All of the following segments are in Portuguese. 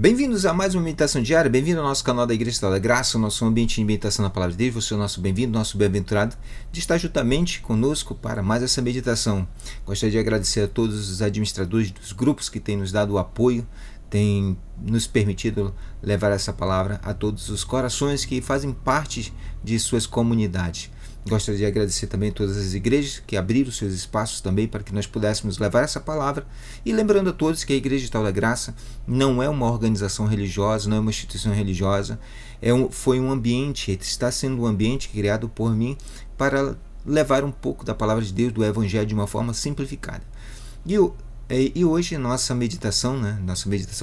Bem-vindos a mais uma meditação diária, bem-vindo ao nosso canal da Igreja da Graça, o nosso ambiente de meditação na Palavra de Deus. Você é o nosso bem-vindo, nosso bem-aventurado de estar juntamente conosco para mais essa meditação. Gostaria de agradecer a todos os administradores dos grupos que têm nos dado o apoio, têm nos permitido levar essa palavra a todos os corações que fazem parte de suas comunidades. Gostaria de agradecer também a todas as igrejas que abriram seus espaços também para que nós pudéssemos levar essa palavra. E lembrando a todos que a Igreja Tal da Graça não é uma organização religiosa, não é uma instituição religiosa, foi um ambiente, está sendo um ambiente criado por mim para levar um pouco da palavra de Deus, do Evangelho, de uma forma simplificada. E hoje nossa meditação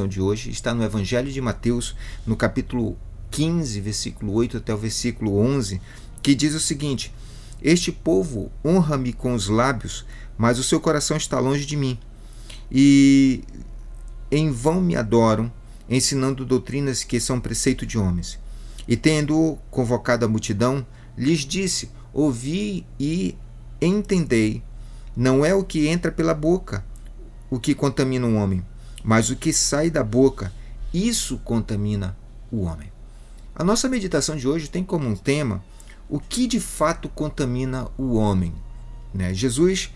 de hoje está no Evangelho de Mateus, no capítulo 15, versículo 8 até o versículo 11, que diz o seguinte: este povo honra-me com os lábios, mas o seu coração está longe de mim. E em vão me adoram, ensinando doutrinas que são preceito de homens. E tendo convocado a multidão, lhes disse: ouvi e entendei, não é o que entra pela boca o que contamina o homem, mas o que sai da boca, isso contamina o homem. A nossa meditação de hoje tem como um tema o que de fato contamina o homem. Jesus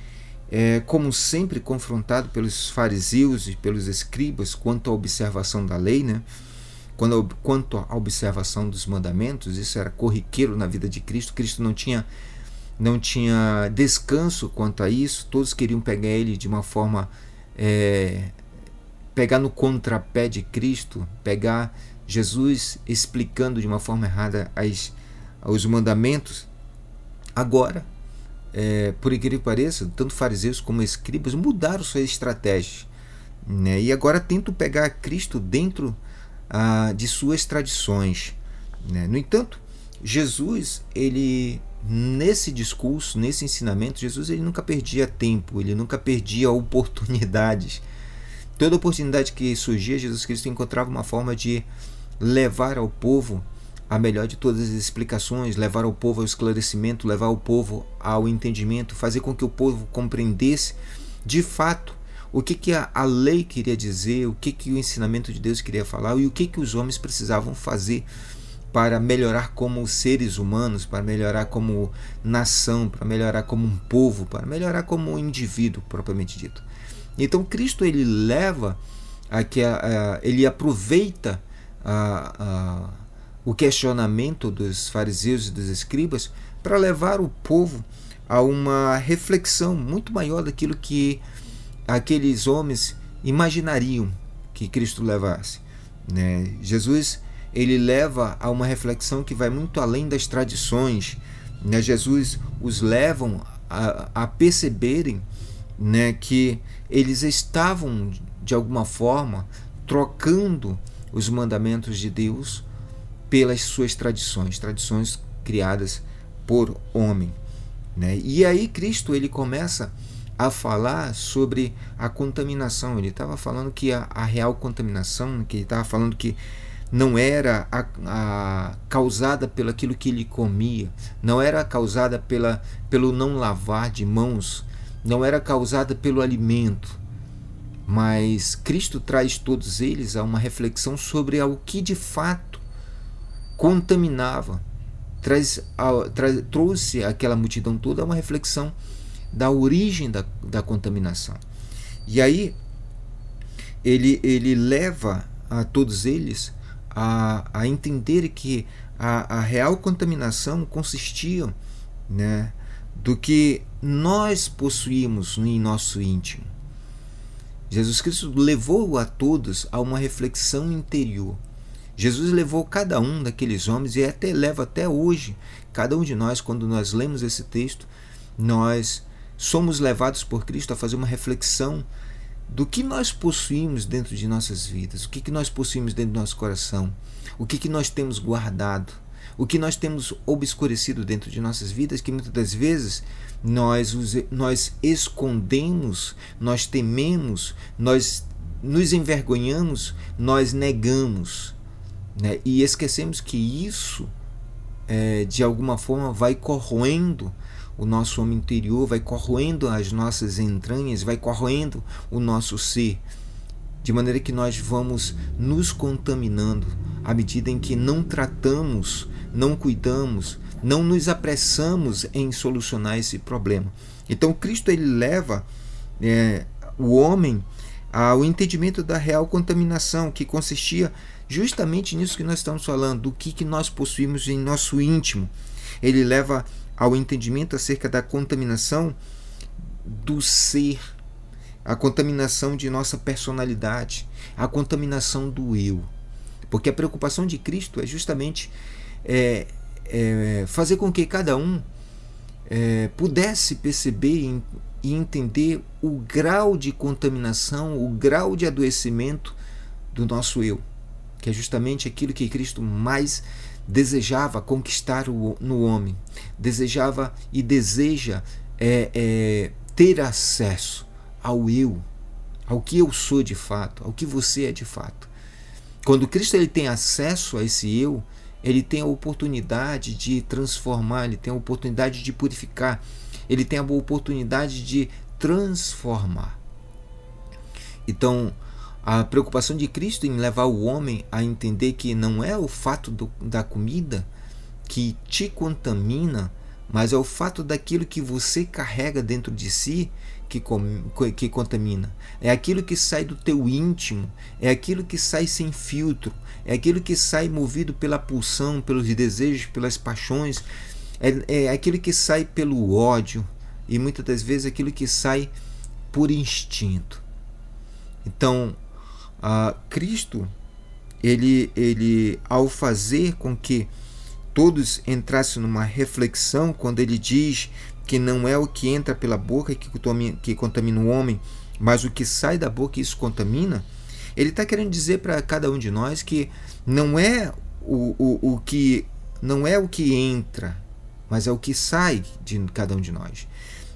é, como sempre, confrontado pelos fariseus e pelos escribas quanto à observação da lei, quanto à observação dos mandamentos. Isso era corriqueiro na vida de Cristo. Cristo não tinha descanso quanto a isso. Todos queriam pegar ele de uma forma, pegar no contrapé de Cristo, pegar Jesus explicando de uma forma errada os mandamentos. Agora, por incrível que pareça, tanto fariseus como escribas mudaram suas estratégias, e agora tentam pegar Cristo dentro de suas tradições. No entanto, Jesus, nesse discurso, nesse ensinamento, Jesus ele nunca perdia tempo, ele nunca perdia oportunidades. Toda oportunidade que surgia, Jesus Cristo encontrava uma forma de levar ao povo a melhor de todas as explicações, levar ao povo ao esclarecimento, levar o povo ao entendimento, fazer com que o povo compreendesse de fato o que a lei queria dizer, o que o ensinamento de Deus queria falar e o que os homens precisavam fazer para melhorar como seres humanos, para melhorar como nação, para melhorar como um povo, para melhorar como um indivíduo propriamente dito. Então Cristo ele aproveita o questionamento dos fariseus e dos escribas para levar o povo a uma reflexão muito maior daquilo que aqueles homens imaginariam que Cristo levasse. Jesus ele leva a uma reflexão que vai muito além das tradições. Jesus os leva a perceberem que eles estavam de alguma forma trocando os mandamentos de Deus pelas suas tradições criadas por homem. E aí Cristo ele começa a falar sobre a contaminação. Ele estava falando que a real contaminação, que ele estava falando que não era causada pelo aquilo que ele comia, não era causada pelo não lavar de mãos, não era causada pelo alimento, mas Cristo traz todos eles a uma reflexão sobre o que de fato contaminava, trouxe aquela multidão toda a uma reflexão da origem da contaminação. E aí ele leva a todos eles a entender que a real contaminação consistia do que nós possuímos em nosso íntimo. Jesus Cristo levou a todos a uma reflexão interior. Jesus levou cada um daqueles homens e leva até hoje. Cada um de nós, quando nós lemos esse texto, nós somos levados por Cristo a fazer uma reflexão do que nós possuímos dentro de nossas vidas, o que nós possuímos dentro do nosso coração, o que nós temos guardado, o que nós temos obscurecido dentro de nossas vidas, que muitas das vezes nós escondemos, nós tememos, nós nos envergonhamos, nós negamos. E esquecemos que isso de alguma forma vai corroendo o nosso homem interior, vai corroendo as nossas entranhas, vai corroendo o nosso ser. de maneira que nós vamos nos contaminando à medida em que não tratamos, não cuidamos, não nos apressamos em solucionar esse problema. Então Cristo ele leva o homem ao entendimento da real contaminação, que consistia justamente nisso que nós estamos falando, do que nós possuímos em nosso íntimo. Ele leva ao entendimento acerca da contaminação do ser, a contaminação de nossa personalidade, a contaminação do eu. Porque a preocupação de Cristo é justamente fazer com que cada um pudesse perceber e entender o grau de contaminação, o grau de adoecimento do nosso eu, que é justamente aquilo que Cristo mais desejava conquistar no homem, desejava e deseja ter acesso ao eu, ao que eu sou de fato, ao que você é de fato. Quando Cristo ele tem acesso a esse eu, ele tem a oportunidade de transformar, ele tem a oportunidade de purificar, ele tem a oportunidade de transformar. Então, a preocupação de Cristo em levar o homem a entender que não é o fato da comida que te contamina, mas é o fato daquilo que você carrega dentro de si que contamina. É aquilo que sai do teu íntimo, é aquilo que sai sem filtro, é aquilo que sai movido pela pulsão, pelos desejos, pelas paixões, é aquilo que sai pelo ódio e muitas das vezes aquilo que sai por instinto. Então, Cristo, ele ao fazer com que todos entrassem numa reflexão, quando ele diz que não é o que entra pela boca que contamina o homem, mas o que sai da boca, isso contamina. Ele está querendo dizer para cada um de nós que não é o que entra, mas é o que sai de cada um de nós.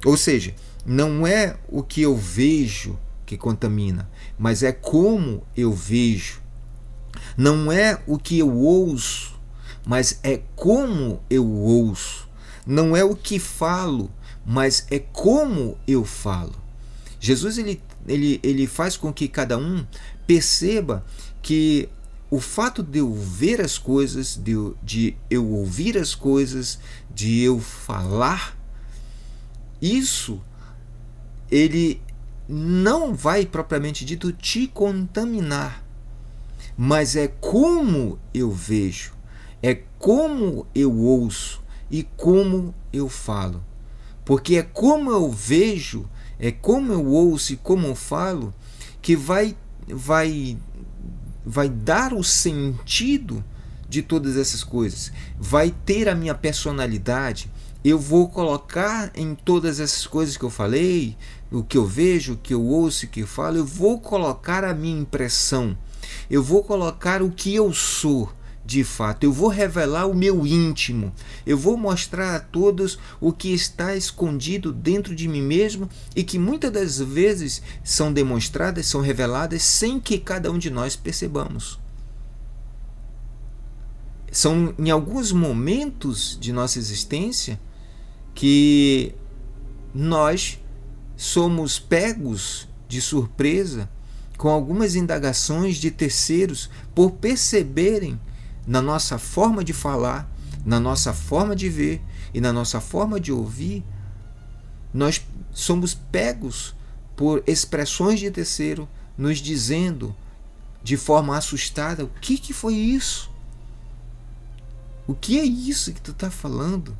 Ou seja, não é o que eu vejo que contamina, mas é como eu vejo. Não é o que eu ouço, mas é como eu ouço. Não é o que falo, mas é como eu falo. Jesus ele faz com que cada um perceba que o fato de eu ver as coisas, de eu ouvir as coisas, de eu falar, isso ele não vai propriamente dito te contaminar, mas é como eu vejo, é como eu ouço e como eu falo. Porque é como eu vejo, é como eu ouço e como eu falo que vai dar o sentido de todas essas coisas. Vai ter a minha personalidade. Eu vou colocar em todas essas coisas que eu falei, o que eu vejo, o que eu ouço e o que eu falo, eu vou colocar a minha impressão. Eu vou colocar o que eu sou. De fato, eu vou revelar o meu íntimo, eu vou mostrar a todos o que está escondido dentro de mim mesmo e que muitas das vezes são demonstradas, são reveladas sem que cada um de nós percebamos. São em alguns momentos de nossa existência que nós somos pegos de surpresa com algumas indagações de terceiros por perceberem na nossa forma de falar, na nossa forma de ver e na nossa forma de ouvir, nós somos pegos por expressões de terceiro nos dizendo de forma assustada: o que foi isso? O que é isso que tu está falando?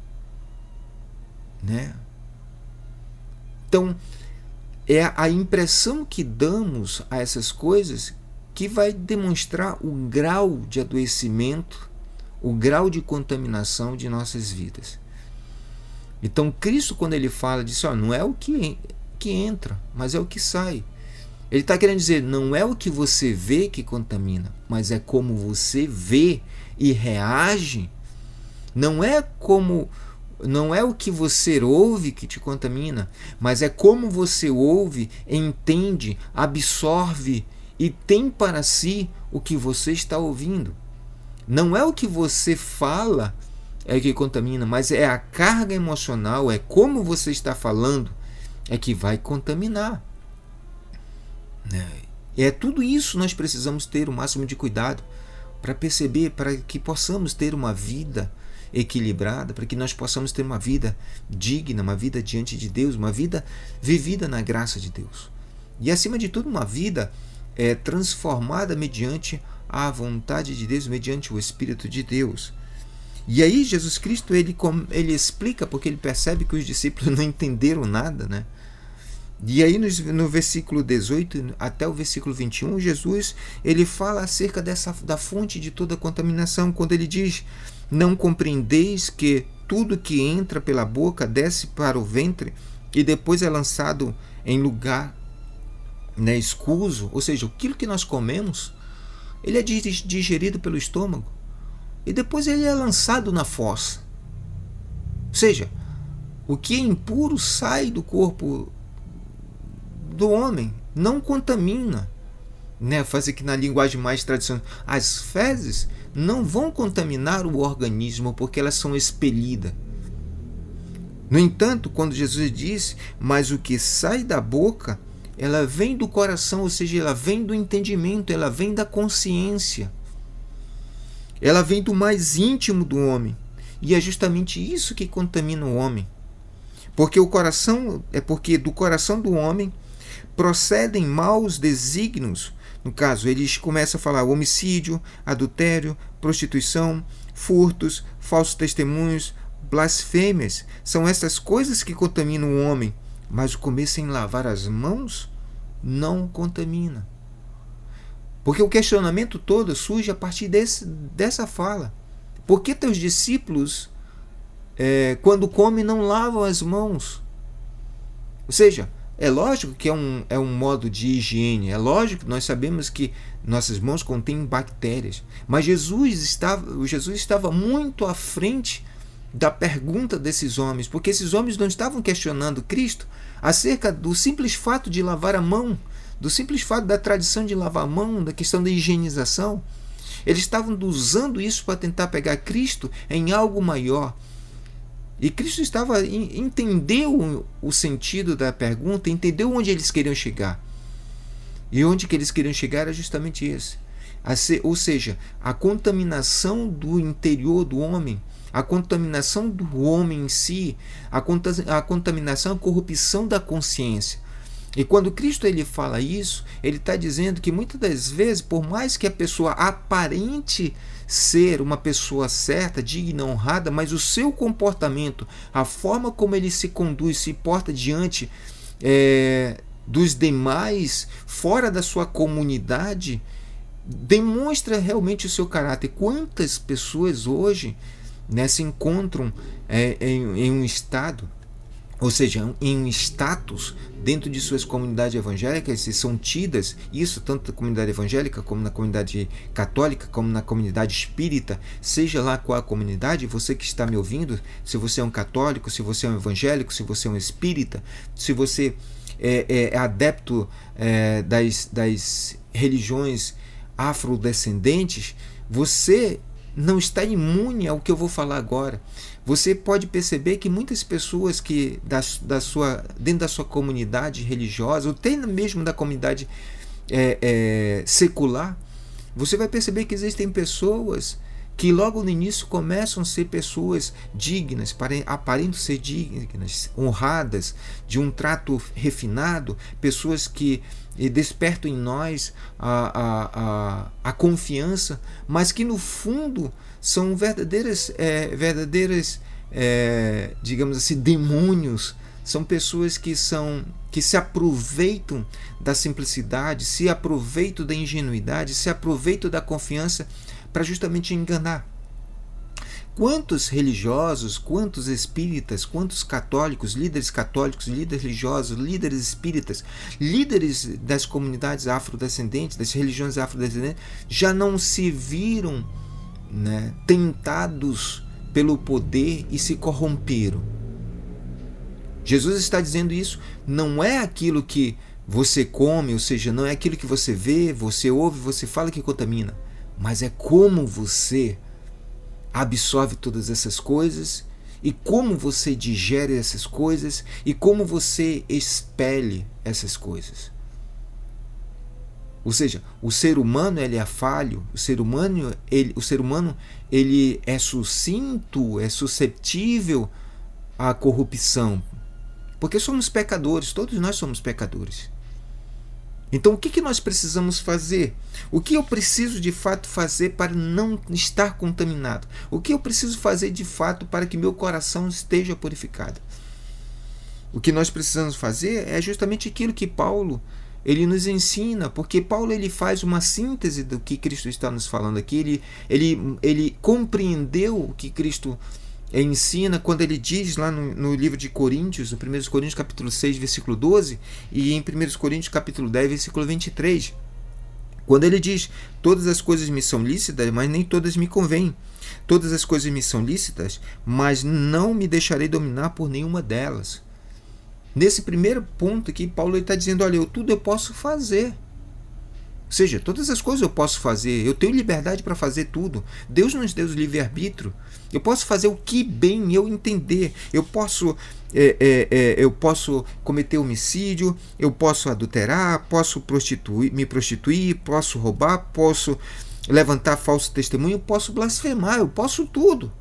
Né? Então, é a impressão que damos a essas coisas que vai demonstrar o grau de adoecimento, o grau de contaminação de nossas vidas. Então Cristo, quando ele fala disso, não é o que entra, mas é o que sai. Ele está querendo dizer, não é o que você vê que contamina, mas é como você vê e reage. Não é o que você ouve que te contamina, mas é como você ouve, entende, absorve e tem para si o que você está ouvindo. Não é o que você fala que contamina, mas é a carga emocional, é como você está falando, é que vai contaminar. Tudo isso nós precisamos ter o máximo de cuidado para perceber, para que possamos ter uma vida equilibrada, para que nós possamos ter uma vida digna, uma vida diante de Deus, uma vida vivida na graça de Deus. E acima de tudo, uma vida transformada mediante a vontade de Deus, mediante o Espírito de Deus. E aí Jesus Cristo ele explica, porque ele percebe que os discípulos não entenderam nada, né? E aí no versículo 18 até o versículo 21, Jesus ele fala acerca da fonte de toda contaminação, quando ele diz: não compreendeis que tudo que entra pela boca desce para o ventre e depois é lançado em lugar escuso? Ou seja, aquilo que nós comemos, ele é digerido pelo estômago e depois ele é lançado na fossa. Ou seja, o que é impuro sai do corpo do homem, não contamina, né? Faz aqui na linguagem mais tradicional, as fezes não vão contaminar o organismo porque elas são expelidas. No entanto, quando Jesus disse: mas o que sai da boca, ela vem do coração, ou seja, ela vem do entendimento, ela vem da consciência, ela vem do mais íntimo do homem, e é justamente isso que contamina o homem, porque do coração do homem procedem maus desígnios. No caso, eles começam a falar homicídio, adultério, prostituição, furtos, falsos testemunhos, blasfêmias. São essas coisas que contaminam o homem, mas o comer sem lavar as mãos não contamina. Porque o questionamento todo surge a partir dessa fala. Por que teus discípulos, quando comem, não lavam as mãos? Ou seja, é lógico que é um modo de higiene, é lógico que nós sabemos que nossas mãos contêm bactérias, mas Jesus estava muito à frente da pergunta desses homens, porque esses homens não estavam questionando Cristo acerca do simples fato de lavar a mão, do simples fato da tradição de lavar a mão, da questão da higienização. Eles estavam usando isso para tentar pegar Cristo em algo maior. E Cristo entendeu o sentido da pergunta, entendeu onde eles queriam chegar. E onde que eles queriam chegar era justamente esse. Ou seja, a contaminação do interior do homem, a contaminação do homem em si, a contaminação, a corrupção da consciência. E quando Cristo ele fala isso, ele está dizendo que muitas das vezes, por mais que a pessoa aparente ser uma pessoa certa, digna, honrada, mas o seu comportamento, a forma como ele se conduz, se porta diante dos demais, fora da sua comunidade, demonstra realmente o seu caráter. Quantas pessoas hoje se encontram em um estado, ou seja, em um status dentro de suas comunidades evangélicas, se são tidas, isso tanto na comunidade evangélica, como na comunidade católica, como na comunidade espírita, seja lá qual a comunidade, você que está me ouvindo, se você é um católico, se você é um evangélico, se você é um espírita, se você é adepto das religiões afrodescendentes, você não está imune ao que eu vou falar agora. Você pode perceber que muitas pessoas que dentro da sua comunidade religiosa, ou até mesmo da comunidade secular, você vai perceber que existem pessoas que logo no início começam a ser pessoas dignas, aparentam ser dignas, honradas, de um trato refinado, pessoas que despertam em nós a confiança, mas que no fundo são verdadeiras, digamos assim, demônios. São pessoas que se aproveitam da simplicidade, se aproveitam da ingenuidade, se aproveitam da confiança para justamente enganar. Quantos religiosos, quantos espíritas, quantos católicos, líderes religiosos, líderes espíritas, líderes das comunidades afrodescendentes, das religiões afrodescendentes, já não se viram tentados pelo poder e se corromperam? Jesus está dizendo isso, não é aquilo que você come, ou seja, não é aquilo que você vê, você ouve, você fala que contamina, mas é como você absorve todas essas coisas e como você digere essas coisas e como você expele essas coisas. Ou seja, o ser humano ele é falho, o ser humano ele é sucinto, é suscetível à corrupção, porque somos pecadores, todos nós somos pecadores. Então o que nós precisamos fazer? O que eu preciso de fato fazer para não estar contaminado? O que eu preciso fazer de fato para que meu coração esteja purificado? O que nós precisamos fazer é justamente aquilo que Paulo ele nos ensina, porque Paulo ele faz uma síntese do que Cristo está nos falando aqui. Ele compreendeu o que Cristo ensina quando ele diz lá no livro de Coríntios, no 1 Coríntios capítulo 6, versículo 12, e em 1 Coríntios capítulo 10, versículo 23, quando ele diz: todas as coisas me são lícitas, mas nem todas me convêm. Todas as coisas me são lícitas, mas não me deixarei dominar por nenhuma delas. Nesse primeiro ponto aqui, Paulo está dizendo: olha, tudo eu posso fazer. Ou seja, todas as coisas eu posso fazer, eu tenho liberdade para fazer tudo. Deus nos deu o livre-arbítrio. Eu posso fazer o que bem eu entender. Eu posso cometer homicídio, eu posso adulterar, posso me prostituir, posso roubar, posso levantar falso testemunho, posso blasfemar, eu posso tudo.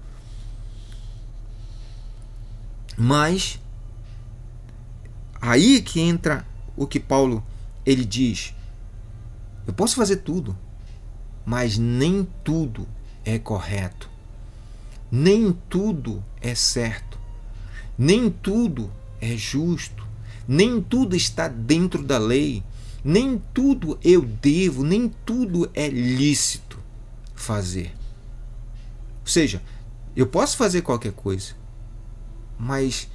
Mas aí que entra o que Paulo ele diz: eu posso fazer tudo, mas nem tudo é correto, nem tudo é certo, nem tudo é justo, nem tudo está dentro da lei, nem tudo eu devo, nem tudo é lícito fazer. Ou seja, eu posso fazer qualquer coisa, mas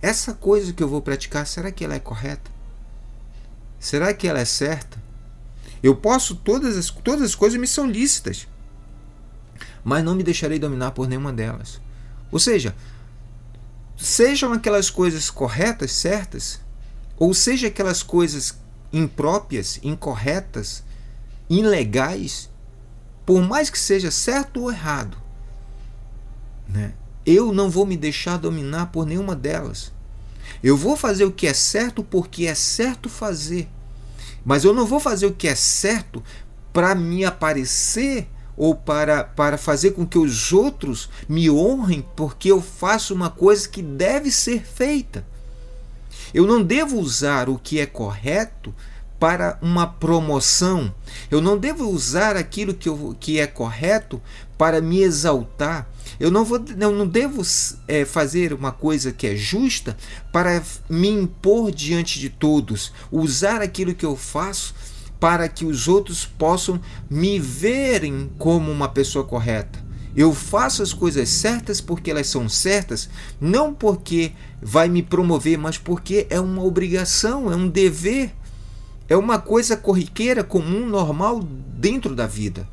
essa coisa que eu vou praticar, será que ela é correta? Será que ela é certa? Eu posso, todas as coisas me são lícitas, mas não me deixarei dominar por nenhuma delas. Ou seja, sejam aquelas coisas corretas, certas, ou seja aquelas coisas impróprias, incorretas, ilegais, por mais que seja certo ou errado, né? Eu não vou me deixar dominar por nenhuma delas. Eu vou fazer o que é certo porque é certo fazer. Mas eu não vou fazer o que é certo para me aparecer ou para fazer com que os outros me honrem porque eu faço uma coisa que deve ser feita. Eu não devo usar o que é correto para uma promoção. Eu não devo usar aquilo que é correto para me exaltar. Eu não devo fazer uma coisa que é justa para me impor diante de todos. Usar aquilo que eu faço para que os outros possam me verem como uma pessoa correta. Eu faço as coisas certas porque elas são certas, não porque vai me promover, mas porque é uma obrigação, é um dever. É uma coisa corriqueira, comum, normal dentro da vida.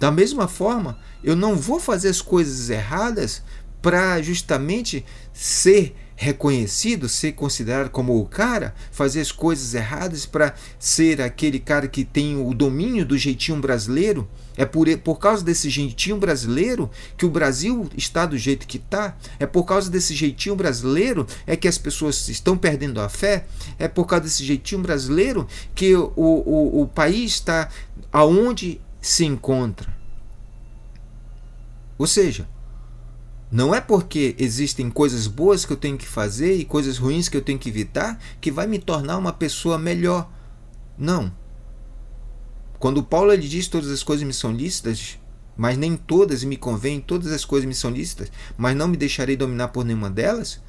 Da mesma forma, eu não vou fazer as coisas erradas para justamente ser reconhecido, ser considerado como o cara, fazer as coisas erradas para ser aquele cara que tem o domínio do jeitinho brasileiro. É por causa desse jeitinho brasileiro que o Brasil está do jeito que está. É por causa desse jeitinho brasileiro é que as pessoas estão perdendo a fé. É por causa desse jeitinho brasileiro que o país está aonde se encontra. Ou seja, não é porque existem coisas boas que eu tenho que fazer e coisas ruins que eu tenho que evitar que vai me tornar uma pessoa melhor. Não. Quando Paulo ele diz todas as coisas me são lícitas, mas nem todas me convêm, todas as coisas me são lícitas, mas não me deixarei dominar por nenhuma delas,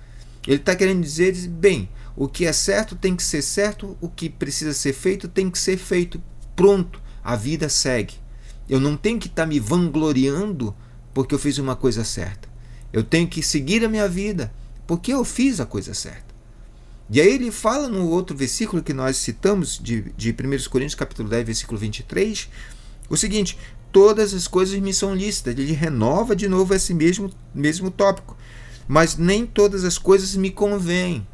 ele está querendo dizer, bem, o que é certo tem que ser certo, o que precisa ser feito tem que ser feito. Pronto, a vida segue. Eu não tenho que estar me vangloriando porque eu fiz uma coisa certa. Eu tenho que seguir a minha vida porque eu fiz a coisa certa. E aí ele fala no outro versículo que nós citamos, de 1 Coríntios capítulo 10, versículo 23, o seguinte: todas as coisas me são lícitas. Ele renova de novo esse mesmo tópico. Mas nem todas as coisas me convêm.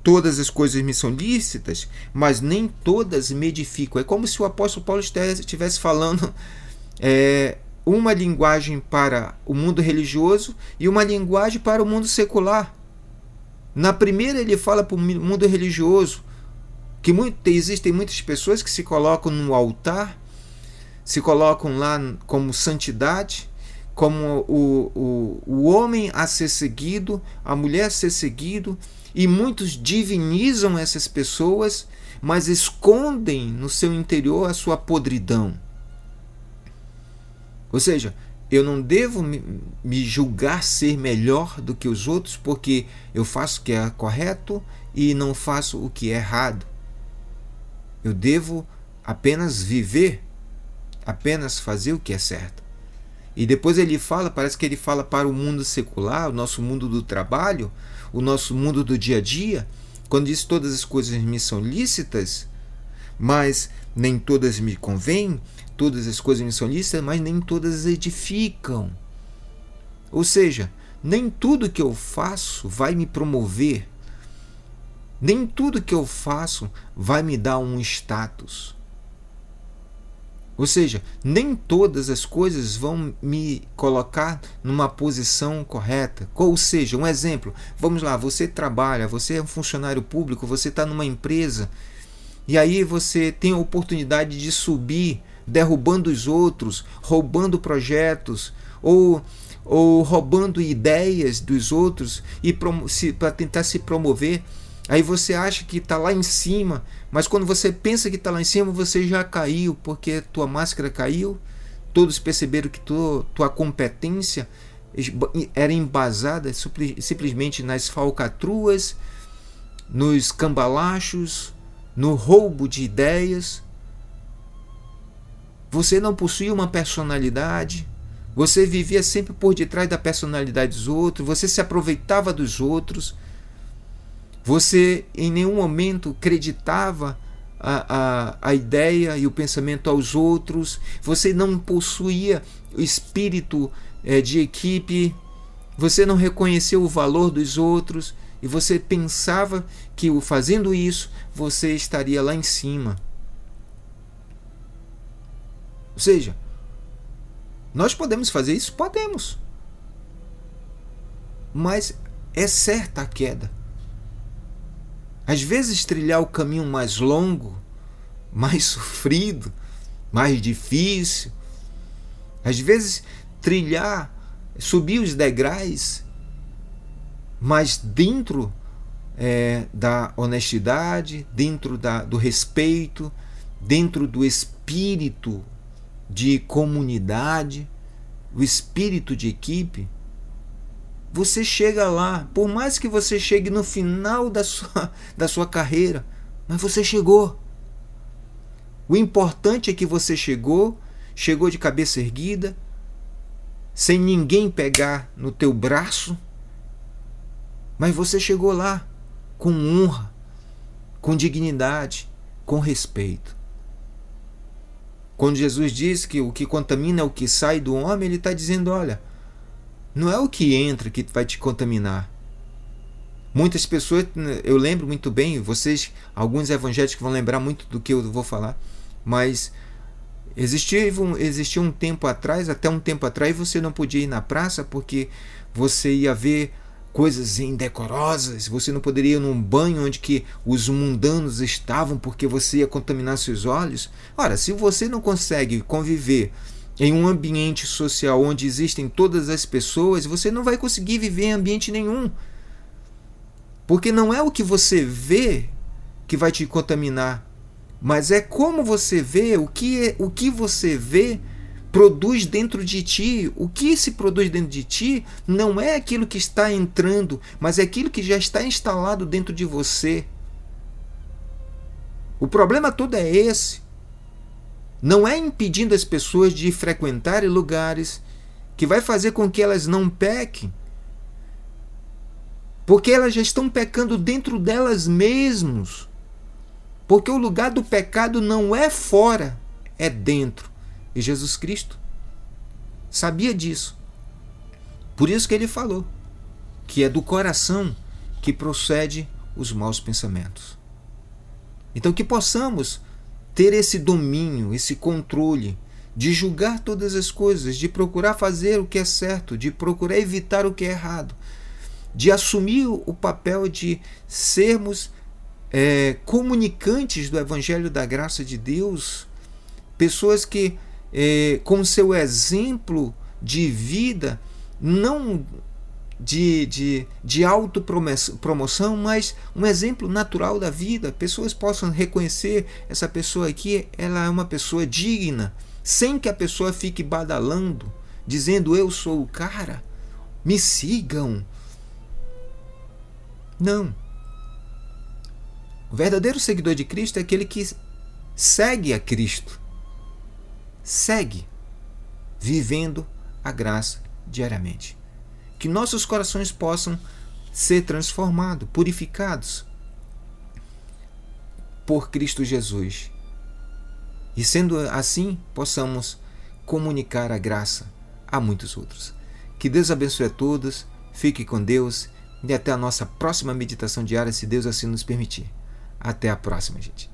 Todas as coisas me são lícitas, mas nem todas me edificam. É como se o apóstolo Paulo estivesse falando uma linguagem para o mundo religioso e uma linguagem para o mundo secular. Na primeira ele fala para o mundo religioso: Existem muitas pessoas que se colocam no altar, se colocam lá como santidade, como o homem a ser seguido, a mulher a ser seguido, e muitos divinizam essas pessoas, mas escondem no seu interior a sua podridão. Ou seja, eu não devo me julgar ser melhor do que os outros porque eu faço o que é correto e não faço o que é errado. Eu devo apenas viver, apenas fazer o que é certo. E depois ele fala, parece que ele fala para o mundo secular, o nosso mundo do trabalho, o nosso mundo do dia a dia, quando diz todas as coisas me são lícitas, mas nem todas me convêm, todas as coisas me são lícitas, mas nem todas edificam. Ou seja, nem tudo que eu faço vai me promover, nem tudo que eu faço vai me dar um status. Ou seja, nem todas as coisas vão me colocar numa posição correta. Ou seja, um exemplo, vamos lá, você trabalha, você é um funcionário público, você está numa empresa, e aí você tem a oportunidade de subir, derrubando os outros, roubando projetos, ou roubando ideias dos outros para tentar se promover. Aí você acha que está lá em cima, mas quando você pensa que está lá em cima, você já caiu, porque tua máscara caiu, todos perceberam que tua competência era embasada simplesmente nas falcatruas, nos cambalachos, no roubo de ideias. Você não possuía uma personalidade, você vivia sempre por detrás da personalidade dos outros, você se aproveitava dos outros. Você em nenhum momento acreditava a ideia e o pensamento aos outros. Você não possuía o espírito de equipe. Você não reconheceu o valor dos outros. E você pensava que fazendo isso, você estaria lá em cima. Ou seja, nós podemos fazer isso? Podemos. Mas é certa a queda. Às vezes trilhar o caminho mais longo, mais sofrido, mais difícil. Às vezes subir os degraus, mas dentro da honestidade, dentro do respeito, dentro do espírito de comunidade, o espírito de equipe. Você chega lá, por mais que você chegue no final da sua carreira, mas você chegou. O importante é que você chegou de cabeça erguida, sem ninguém pegar no teu braço, mas você chegou lá com honra, com dignidade, com respeito. Quando Jesus diz que o que contamina é o que sai do homem, ele está dizendo, olha, não é o que entra que vai te contaminar. Muitas pessoas, eu lembro muito bem, alguns evangélicos vão lembrar muito do que eu vou falar, mas existia um tempo atrás, até um tempo atrás, você não podia ir na praça porque você ia ver coisas indecorosas, você não poderia ir num banho onde que os mundanos estavam porque você ia contaminar seus olhos. Ora, se você não consegue conviver em um ambiente social onde existem todas as pessoas, você não vai conseguir viver em ambiente nenhum. Porque não é o que você vê que vai te contaminar, mas é como você vê, o que você vê produz dentro de ti. O que se produz dentro de ti não é aquilo que está entrando, mas é aquilo que já está instalado dentro de você. O problema todo é esse. Não é impedindo as pessoas de frequentarem lugares que vai fazer com que elas não pequem, porque elas já estão pecando dentro delas mesmas. Porque o lugar do pecado não é fora, é dentro. E Jesus Cristo sabia disso. Por isso que ele falou que é do coração que procede os maus pensamentos. Então que possamos ter esse domínio, esse controle de julgar todas as coisas, de procurar fazer o que é certo, de procurar evitar o que é errado, de assumir o papel de sermos comunicantes do Evangelho da Graça de Deus, pessoas que, com seu exemplo de vida, não de autopromoção, mas um exemplo natural da vida, pessoas possam reconhecer essa pessoa aqui, ela é uma pessoa digna, sem que a pessoa fique badalando, dizendo eu sou o cara, me sigam. Não. O verdadeiro seguidor de Cristo é aquele que segue a Cristo, segue vivendo a graça diariamente. Que nossos corações possam ser transformados, purificados por Cristo Jesus. E sendo assim, possamos comunicar a graça a muitos outros. Que Deus abençoe a todos, fique com Deus e até a nossa próxima meditação diária, se Deus assim nos permitir. Até a próxima, gente.